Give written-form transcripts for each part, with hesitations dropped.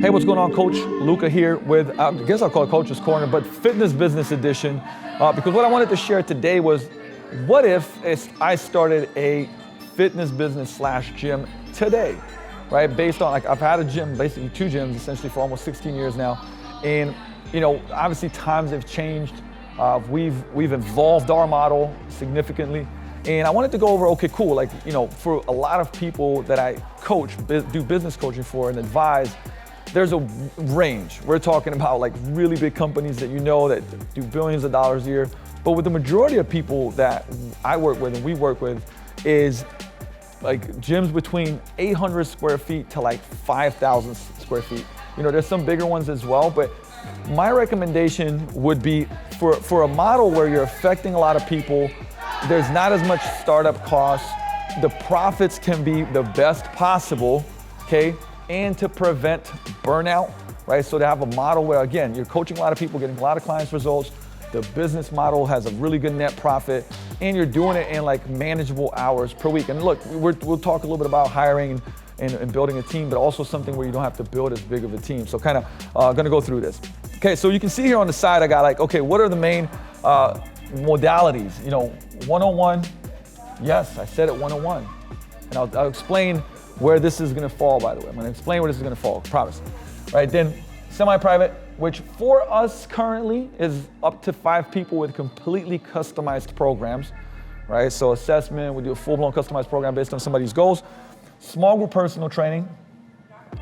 Hey, what's going on, Coach? Luka here with, I guess I'll call it Coach's Corner, but Fitness Business Edition. Because what I wanted to share today was, what if I started a fitness business / gym today, right? Based on, I've had a gym, basically 2 gyms essentially for almost 16 years now. And, obviously times have changed. We've evolved our model significantly. And I wanted to go over, okay, cool, for a lot of people that I coach, do business coaching for and advise, there's a range. We're talking about really big companies that that do billions of dollars a year. But with the majority of people that I work with and we work with is gyms between 800 square feet to 5,000 square feet. There's some bigger ones as well, but my recommendation would be for a model where you're affecting a lot of people, there's not as much startup costs, the profits can be the best possible, okay? And to prevent burnout, right? So to have a model where, again, you're coaching a lot of people, getting a lot of clients' results, the business model has a really good net profit, and you're doing it in manageable hours per week. And look, we'll talk a little bit about hiring and building a team, but also something where you don't have to build as big of a team. So kind of gonna go through this. Okay, so you can see here on the side, I got okay, what are the main modalities? One-on-one, yes, I said it, one-on-one. And I'll explain where this is gonna fall, by the way. I'm gonna explain where this is gonna fall, promise. Right, then semi-private, which for us currently is up to 5 people with completely customized programs, right? So assessment, we do a full-blown customized program based on somebody's goals. Small group personal training,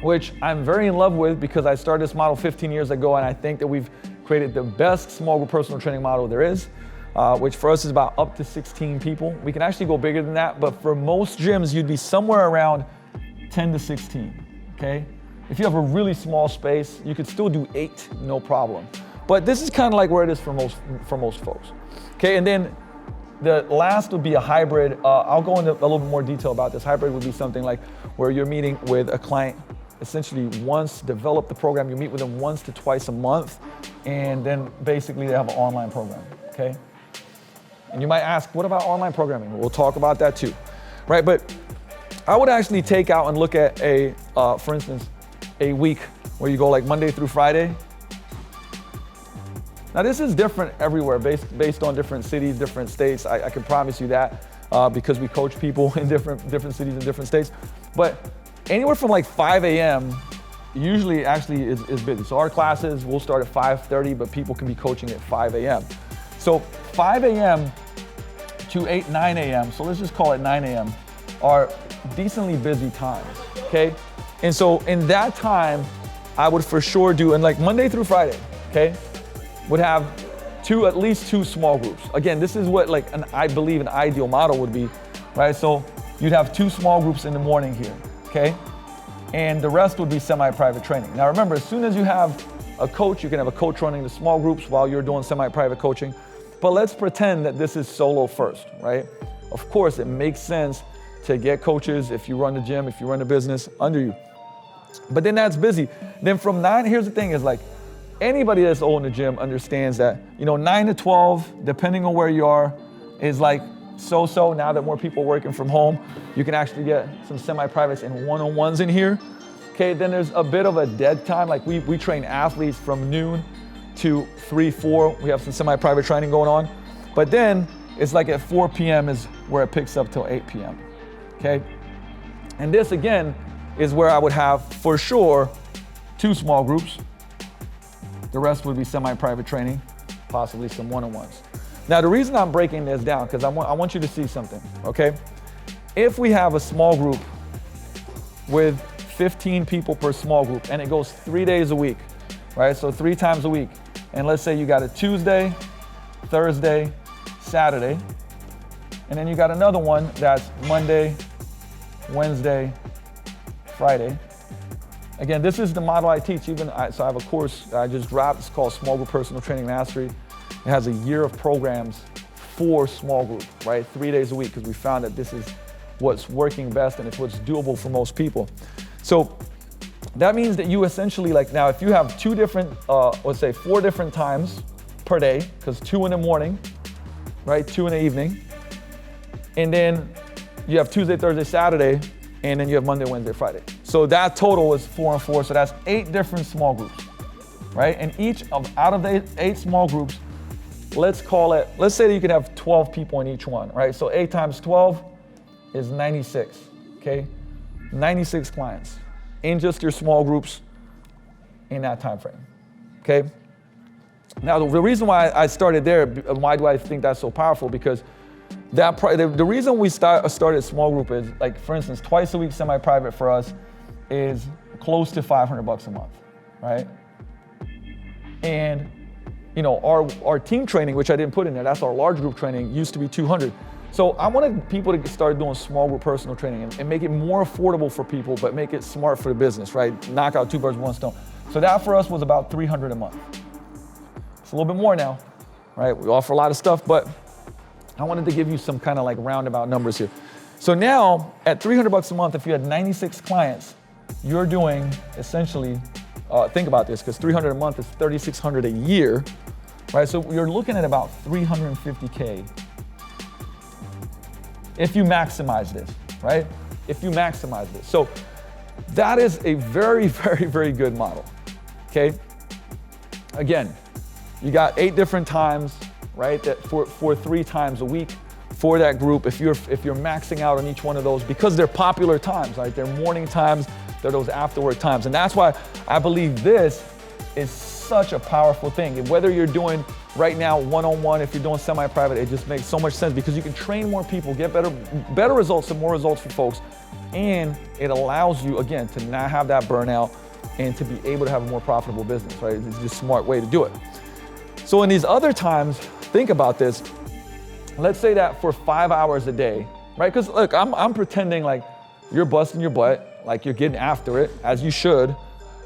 which I'm very in love with because I started this model 15 years ago, and I think that we've created the best small group personal training model there is, which for us is about up to 16 people. We can actually go bigger than that, but for most gyms, you'd be somewhere around 10 to 16, okay? If you have a really small space, you could still do 8, no problem. But this is kind of where it is for most folks, okay? And then the last would be a hybrid. I'll go into a little bit more detail about this. Hybrid would be something where you're meeting with a client essentially once, develop the program, you meet with them once to twice a month, and then basically they have an online program, okay? And you might ask, what about online programming? We'll talk about that too, right? But I would actually take out and look at for instance, a week where you go Monday through Friday. Now this is different everywhere based on different cities, different states. I can promise you that because we coach people in different cities and different states. But anywhere from 5 a.m. usually actually is busy. So our classes will start at 5:30, but people can be coaching at 5 a.m. So 5 a.m. to 9 a.m., so let's just call it 9 a.m., are decently busy times, okay? And so in that time, I would for sure do, and Monday through Friday, okay, would have at least two small groups. Again, this is what I believe an ideal model would be, right? So you'd have 2 small groups in the morning here, okay? And the rest would be semi-private training. Now remember, as soon as you have a coach, you can have a coach running the small groups while you're doing semi-private coaching. But let's pretend that this is solo first, right? Of course, it makes sense to get coaches if you run the gym, if you run the business under you. But then that's busy. Then from 9, here's the thing is anybody that's old in the gym understands that, 9 to 12, depending on where you are, is so-so. Now that more people are working from home, you can actually get some semi-privates and one-on-ones in here. Okay, then there's a bit of a dead time. We train athletes from noon to 3, 4. We have some semi-private training going on. But then it's at 4 p.m. is where it picks up till 8 p.m. Okay? And this again is where I would have for sure 2 small groups. The rest would be semi-private training, possibly some one-on-ones. Now the reason I'm breaking this down, because I want you to see something, okay? If we have a small group with 15 people per small group and it goes 3 days a week, right? So 3 times a week. And let's say you got a Tuesday, Thursday, Saturday, and then you got another one that's Monday, Wednesday, Friday. Again, this is the model I teach. So I have a course I just dropped. It's called Small Group Personal Training Mastery. It has a year of programs for small group, right? 3 days a week, because we found that this is what's working best and it's what's doable for most people. So that means that you essentially now if you have 2 different, let's say 4 different times per day, because 2 in the morning, right? 2 in the evening. And then you have Tuesday, Thursday, Saturday, and then you have Monday, Wednesday, Friday. So that total is 4 and 4. So that's 8 different small groups, right? And out of the 8 small groups, let's say that you could have 12 people in each one, right? So 8 times 12 is 96, okay? 96 clients in just your small groups in that time frame, okay? Now, the reason why I started there, why do I think that's so powerful? Because the reason we started small group is, like, for instance, twice a week semi-private for us is close to $500 a month, right? And you know, our team training, which I didn't put in there, that's our large group training, used to be $200. So I wanted people to start doing small group personal training and make it more affordable for people, but make it smart for the business, right? Knock out 2 birds with 1 stone. So that for us was about $300 a month. It's a little bit more now, right? We offer a lot of stuff, but I wanted to give you some kind of like roundabout numbers here. So now at $300 a month, if you had 96 clients, you're doing essentially, think about this, because $300 a month is $3,600 a year, right? So you're looking at about $350K if you maximize this, right? If you maximize this. So that is a very, very, very good model, okay? Again, you got 8 different times, right? That for 3 times a week for that group. If you're maxing out on each one of those, because they're popular times, right? They're morning times, they're those after work times. And that's why I believe this is such a powerful thing. And whether you're doing right now one-on-one, if you're doing semi-private, it just makes so much sense because you can train more people, get better results and more results for folks. And it allows you, again, to not have that burnout and to be able to have a more profitable business, right? It's just a smart way to do it. So in these other times, think about this. Let's say that for 5 hours a day, right? Because look, I'm pretending like you're busting your butt, like you're getting after it, as you should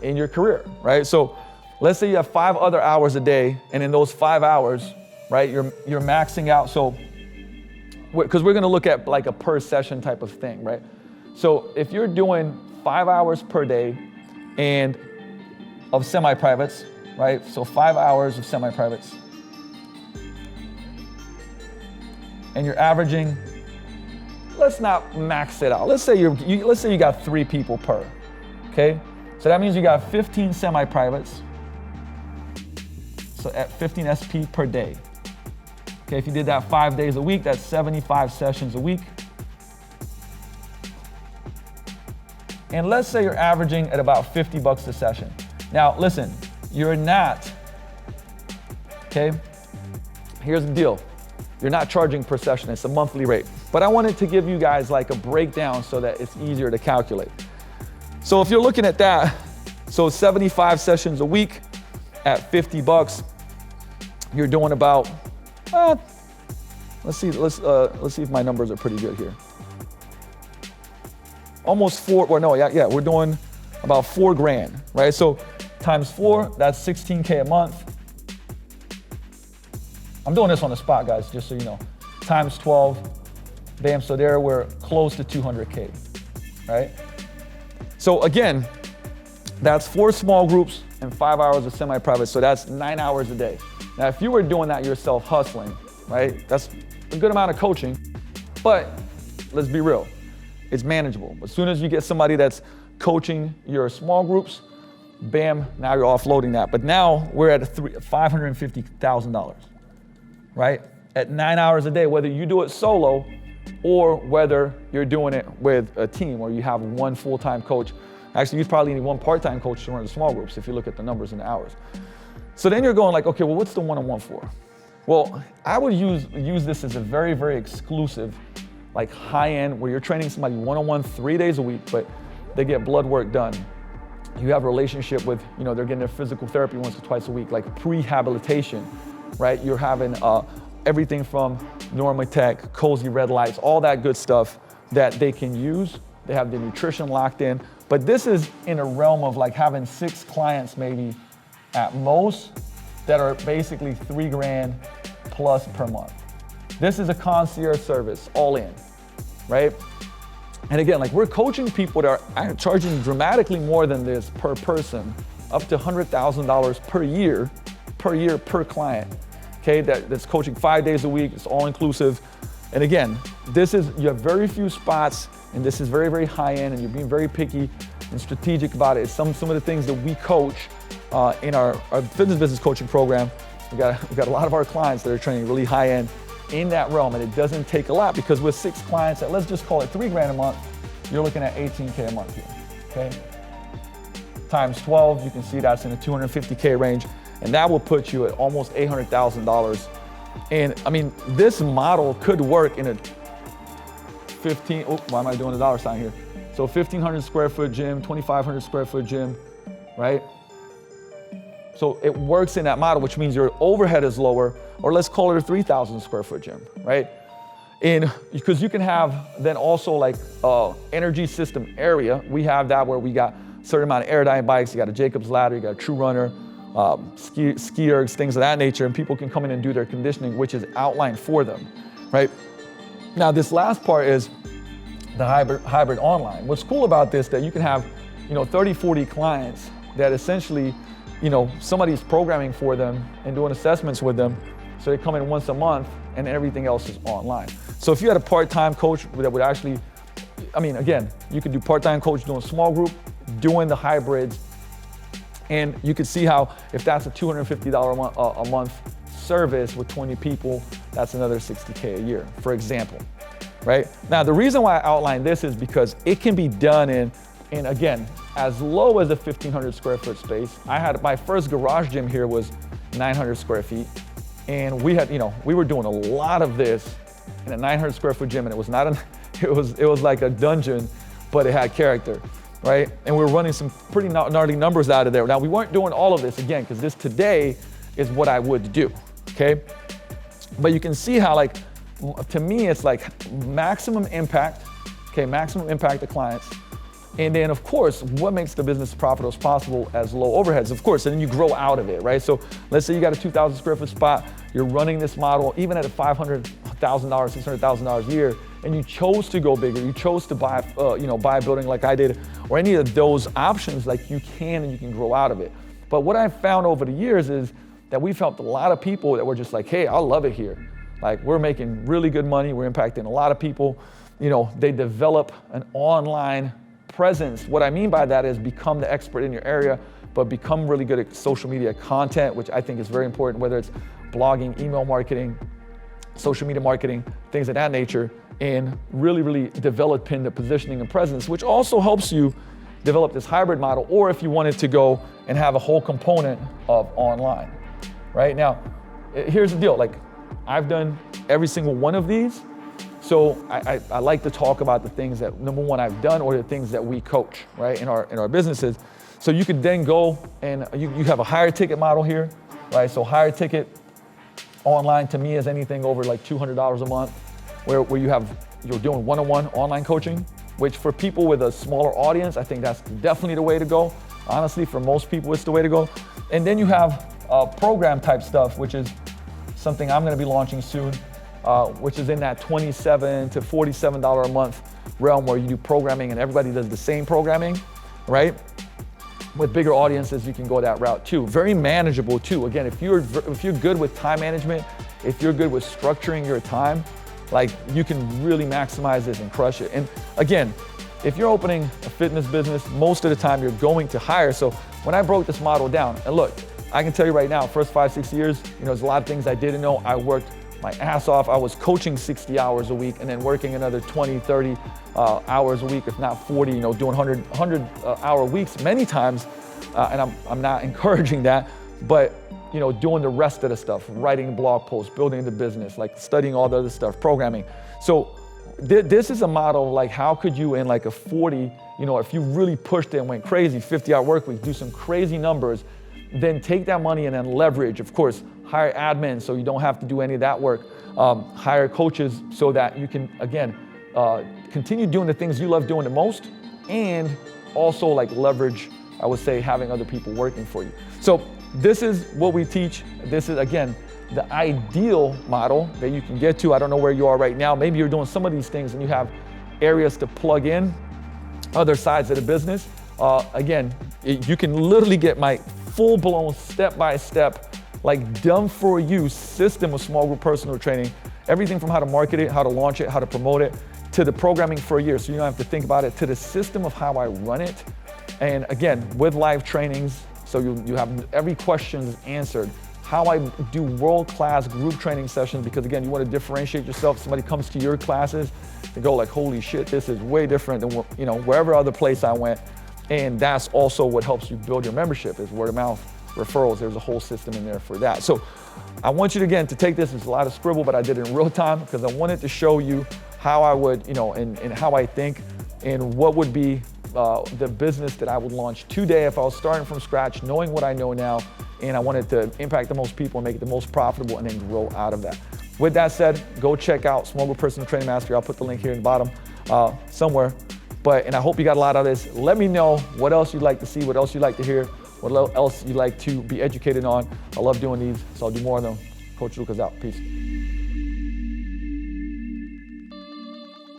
in your career, right? So let's say you have 5 other hours a day, and in those 5 hours, right, you're maxing out. So, because we're gonna look at like a per session type of thing, right? So if you're doing 5 hours per day and of semi-privates, right? So 5 hours of semi-privates, and you're averaging, let's not max it out. Let's say you got 3 people per, okay? So that means you got 15 semi-privates. So at 15 SP per day. Okay, if you did that 5 days a week, that's 75 sessions a week. And let's say you're averaging at about $50 a session. Now, listen, you're not, okay? Here's the deal. You're not charging per session, it's a monthly rate. But I wanted to give you guys like a breakdown so that it's easier to calculate. So if you're looking at that, so 75 sessions a week at $50, you're doing about, let's see if my numbers are pretty good here. Almost we're doing about $4,000, right? So times 4, that's 16K a month. I'm doing this on the spot, guys, just so you know. Times 12, bam, so there we're close to 200K, right? So again, that's 4 small groups and 5 hours of semi-private, so that's 9 hours a day. Now, if you were doing that yourself, hustling, right, that's a good amount of coaching, but let's be real, it's manageable. As soon as you get somebody that's coaching your small groups, bam, now you're offloading that. But now we're at $550,000, right? At 9 hours a day, whether you do it solo or whether you're doing it with a team or you have one full-time coach. Actually, you probably need one part-time coach to run the small groups if you look at the numbers and the hours. So then you're going like, okay, well, what's the one-on-one for? Well, I would use this as a very, very exclusive, like high-end, where you're training somebody one-on-one 3 days a week, but they get blood work done. You have a relationship with, they're getting their physical therapy once or twice a week, like prehabilitation, right? You're having everything from Normatec, Cozy Red Lights, all that good stuff that they can use. They have the nutrition locked in. But this is in a realm of like having 6 clients maybe at most that are basically $3,000 plus per month. This is a concierge service, all in, right? And again, like we're coaching people that are charging dramatically more than this per person, up to $100,000 per year per client, okay? That's coaching 5 days a week, it's all inclusive. And again, you have very few spots, and this is very, very high end, and you're being very picky. and strategic about it. It's some of the things that we coach in our fitness business coaching program. We've got a lot of our clients that are training really high end in that realm, and it doesn't take a lot because with 6 clients at, let's just call it $3,000 a month, you're looking at $18K a month here, okay? Times 12, you can see that's in the $250K range, and that will put you at almost $800,000. And I mean, this model could work in a why am I doing a dollar sign here? So 1,500 square foot gym, 2,500 square foot gym, right? So it works in that model, which means your overhead is lower, or let's call it a 3,000 square foot gym, right? And because you can have then also like energy system area. We have that where we got a certain amount of Airdyne bikes, you got a Jacob's Ladder, you got a True Runner, ski ergs, things of that nature, and people can come in and do their conditioning, which is outlined for them, right? Now this last part is the hybrid online. What's cool about this, that you can have, 30, 40 clients that essentially, somebody's programming for them and doing assessments with them. So they come in once a month and everything else is online. So if you had a part-time coach that would actually, again, you could do part-time coach doing small group, doing the hybrids, and you could see how if that's a $250 a month service with 20 people, that's another $60K a year, for example, right? Now, the reason why I outline this is because it can be done in again, as low as a 1,500 square foot space. I had my first garage gym here was 900 square feet. And we had, we were doing a lot of this in a 900 square foot gym, and it was not it was like a dungeon, but it had character, right? And we were running some pretty gnarly numbers out of there. Now, we weren't doing all of this again, because this today is what I would do, okay? But you can see how, like, to me, it's like maximum impact, okay? Maximum impact to clients. And then, of course, what makes the business profitable as possible as low overheads, of course, and then you grow out of it, right? So let's say you got a 2,000 square foot spot, you're running this model, even at a $500,000, $600,000 a year, and you chose to go bigger, you chose to buy a building like I did, or any of those options, like you can grow out of it. But what I've found over the years is that we've helped a lot of people that were just like, hey, I love it here. Like, we're making really good money, we're impacting a lot of people. They develop an online presence. What I mean by that is become the expert in your area, but become really good at social media content, which I think is very important, whether it's blogging, email marketing, social media marketing, things of that nature, and really developing the positioning and presence, which also helps you develop this hybrid model, or if you wanted to go and have a whole component of online, right? Now, here's the deal. Like, I've done every single one of these. So I like to talk about the things that, number one, I've done, or the things that we coach, right, in our businesses. So you could then go and you have a higher ticket model here, right? So higher ticket online to me is anything over like $200 a month, where you're doing one-on-one online coaching, which for people with a smaller audience, I think that's definitely the way to go. Honestly, for most people, it's the way to go. And then you have program type stuff, which is something I'm gonna be launching soon, which is in that $27 to $47 a month realm, where you do programming and everybody does the same programming, right? With bigger audiences, you can go that route too. Very manageable too. Again, if you're good with time management, if you're good with structuring your time, like, you can really maximize this and crush it. And again, if you're opening a fitness business, most of the time you're going to hire. So when I broke this model down, and look, I can tell you right now, first 5-6 years, there's a lot of things I didn't know. I worked my ass off. I was coaching 60 hours a week and then working another 20, 30 hours a week, if not 40, doing 100 hour weeks many times. And I'm not encouraging that, but doing the rest of the stuff, writing blog posts, building the business, like studying all the other stuff, programming. So this is a model of like, how could you in like a 40, if you really pushed it and went crazy, 50-hour work week, do some crazy numbers, then take that money and then leverage, of course, hire admins so you don't have to do any of that work, hire coaches so that you can, again, continue doing the things you love doing the most, and also like leverage, I would say, having other people working for you. So this is what we teach. This is, again, the ideal model that you can get to. I don't know where you are right now. Maybe you're doing some of these things and you have areas to plug in other sides of the business. Again, you can literally get my full-blown step-by-step, like done for you system of small group personal training, everything from how to market it, how to launch it, how to promote it, to the programming for a year, so you don't have to think about it, to the system of how I run it, And again, with live trainings, so you have every question is answered. How I do world-class group training sessions, because again, you want to differentiate yourself. Somebody comes to your classes, they go like, holy shit, this is way different than wherever other place I went. And that's also what helps you build your membership is word of mouth, referrals. There's a whole system in there for that. So I want you to, again, to take this. It's a lot of scribble, but I did it in real time because I wanted to show you how I would, and how I think and what would be the business that I would launch today if I was starting from scratch, knowing what I know now, and I wanted to impact the most people and make it the most profitable and then grow out of that. With that said, go check out Small Group Personal Training Mastery. I'll put the link here in the bottom somewhere. And I hope you got a lot out of this. Let me know what else you'd like to see, what else you'd like to hear, what else you'd like to be educated on. I love doing these, so I'll do more of them. Coach Luka's out. Peace.